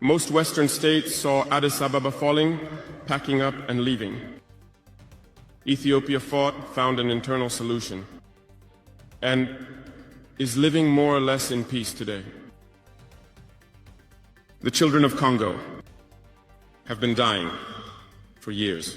Most Western states saw Addis Ababa falling, packing up and leaving. Ethiopia fought, found an internal solution, and is living more or less in peace today. The children of Congo have been dying for years.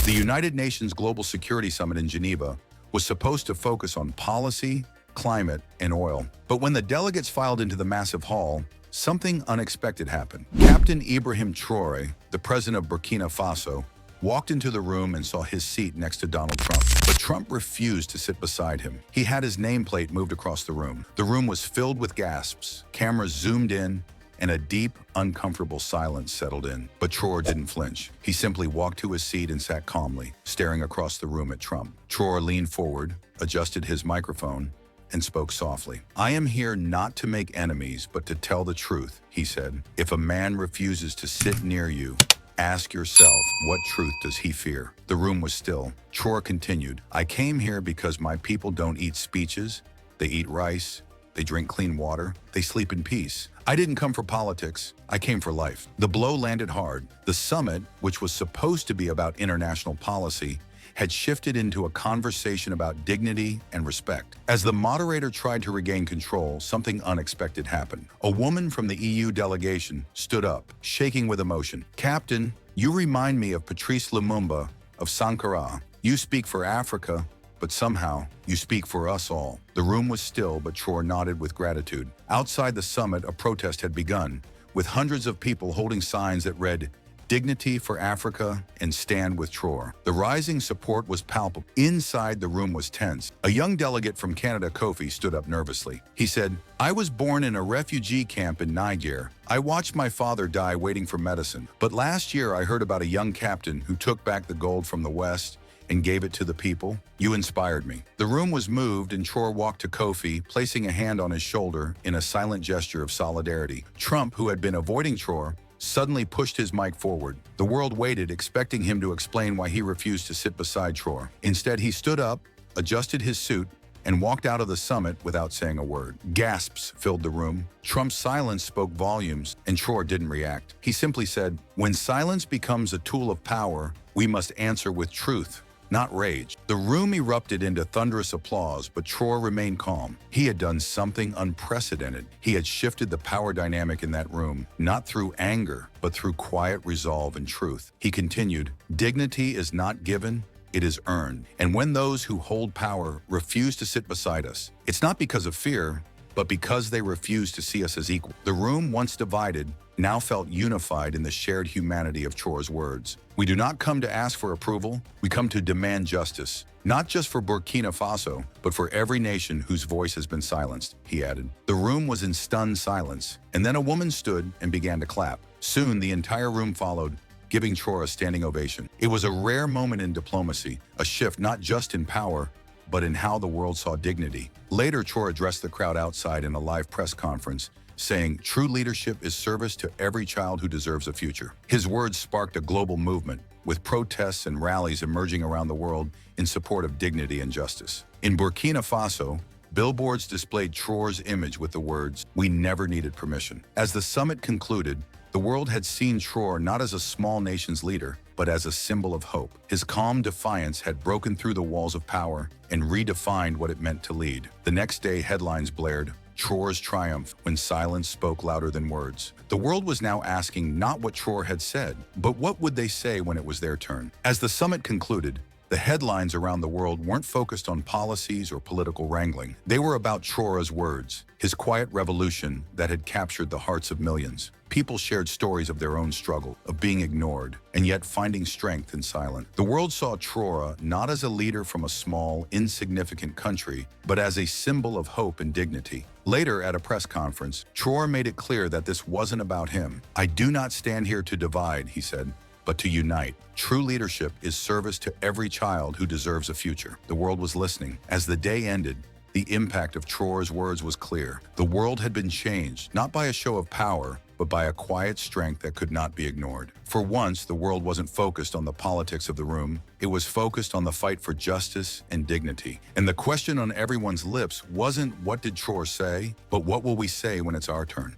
The United Nations Global Security Summit in Geneva was supposed to focus on policy, climate, and oil. But when the delegates filed into the massive hall, something unexpected happened. Captain Ibrahim Traoré, the president of Burkina Faso, walked into the room and saw his seat next to Donald Trump. But Trump refused to sit beside him. He had his nameplate moved across the room. The room was filled with gasps, cameras zoomed in, and a deep, uncomfortable silence settled in. But Traoré didn't flinch. He simply walked to his seat and sat calmly, staring across the room at Trump. Traoré leaned forward, adjusted his microphone, and spoke softly. "I am here not to make enemies, but to tell the truth," he said. "If a man refuses to sit near you, ask yourself, what truth does he fear?" The room was still. Traoré continued, "I came here because my people don't eat speeches. They eat rice. They drink clean water. They sleep in peace. I didn't come for politics. I came for life." The blow landed hard. The summit, which was supposed to be about international policy, had shifted into a conversation about dignity and respect. As the moderator tried to regain control, something unexpected happened. A woman from the EU delegation stood up, shaking with emotion. "Captain, you remind me of Patrice Lumumba of Sankara. You speak for Africa, but somehow you speak for us all." The room was still, but Traoré nodded with gratitude. Outside the summit, a protest had begun, with hundreds of people holding signs that read, "Dignity for Africa" and "Stand with Traoré." The rising support was palpable. Inside, the room was tense. A young delegate from Canada, Kofi, stood up nervously. He said, "I was born in a refugee camp in Niger. I watched my father die waiting for medicine. But last year I heard about a young captain who took back the gold from the West and gave it to the people. You inspired me." The room was moved and Traoré walked to Kofi, placing a hand on his shoulder in a silent gesture of solidarity. Trump, who had been avoiding Traoré, suddenly pushed his mic forward. The world waited, expecting him to explain why he refused to sit beside Traoré. Instead, he stood up, adjusted his suit, and walked out of the summit without saying a word. Gasps filled the room. Trump's silence spoke volumes, and Traoré didn't react. He simply said, "When silence becomes a tool of power, we must answer with truth, not rage." The room erupted into thunderous applause, but Traoré remained calm. He had done something unprecedented. He had shifted the power dynamic in that room, not through anger, but through quiet resolve and truth. He continued, "Dignity is not given, it is earned. And when those who hold power refuse to sit beside us, it's not because of fear, but because they refuse to see us as equal." The room, once divided, now felt unified in the shared humanity of Traoré's words. "We do not come to ask for approval, we come to demand justice, not just for Burkina Faso, but for every nation whose voice has been silenced," he added. The room was in stunned silence, and then a woman stood and began to clap. Soon the entire room followed, giving Traoré a standing ovation. It was a rare moment in diplomacy, a shift not just in power, but in how the world saw dignity. Later, Traoré addressed the crowd outside in a live press conference, saying, "True leadership is service to every child who deserves a future." His words sparked a global movement, with protests and rallies emerging around the world in support of dignity and justice. In Burkina Faso, billboards displayed Traoré's image with the words, "We never needed permission." As the summit concluded, the world had seen Traoré not as a small nation's leader, but as a symbol of hope. His calm defiance had broken through the walls of power and redefined what it meant to lead. The next day, headlines blared, "Traoré's triumph when silence spoke louder than words." The world was now asking not what Traoré had said, but what would they say when it was their turn. As the summit concluded, the headlines around the world weren't focused on policies or political wrangling. They were about Traoré's words, his quiet revolution that had captured the hearts of millions. People shared stories of their own struggle, of being ignored, and yet finding strength in silence. The world saw Traoré not as a leader from a small, insignificant country, but as a symbol of hope and dignity. Later, at a press conference, Traoré made it clear that this wasn't about him. "I do not stand here to divide," he said, "but to unite. True leadership is service to every child who deserves a future." The world was listening. As the day ended, The impact of Traoré's words was clear. The world had been changed, not by a show of power, but by a quiet strength that could not be ignored. For once, the world wasn't focused on the politics of the room. It was focused on the fight for justice and dignity. And the question on everyone's lips wasn't, what did Traoré say, but what will we say when it's our turn?